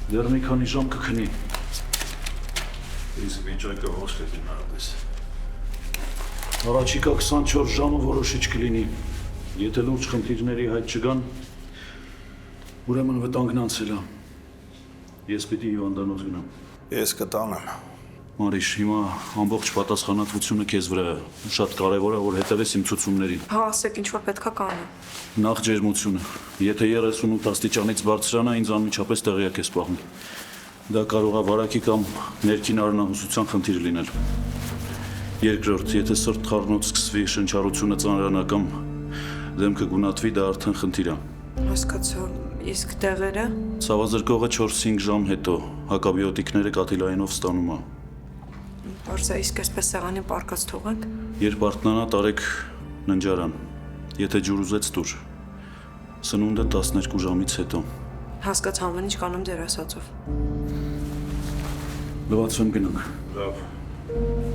Դեռ մի քանի ժամ կքնի։ Իսկ վիճակը ո՞չ կդիմարდეს։ Առաջիկա 24 ժամը որոշիչ կլինի։ Եթե լուրջ խնդիրների հայտ չգան, ուրեմն վտանգն անցել է։ Ես պիտի հիվանդանոց գնամ։ Ես կտանեմ։ Մարիշ, հիմա ամբողջ պատասխանատվությունը քեզ վրա է։ Շատ կարևոր է, որ հետևես իմ ցուցումներին։ Հա, ասեք, ինչ որ պետքա կանեմ։ Նախ ջերմությունը։ Եթե 38 աստիճանից բարձրանա, ինձ անմիջապես տեղյակ ես պահում։ Դա կարող է վարակի կամ ներքին արնահուսության խնդիր լինել։ Երկրորդ, եթե սրտ խառնոց սկսվի, շնչառությունը ծանրանա կամ դեմքը գունատվի, դա արդեն խնդիր է։ Հասկացա, իսկ տեղերը։ Ցավազրկողը 4-5 ժամ հետո հակաբիոտիկները կաթիլայինով ստանում է։ Բարսա, իսկ այսպես սեղանին պարկած թողենք։ Երբ արթնանա, տարեք ննջարան։ Եթե ջուր ուզեց տուր։ Սնունդը 12 ժամից հետո։ Հասկացա, ամեն ինչ կանում ձեր ասածով։ Լվացում գնանք։ Լավ։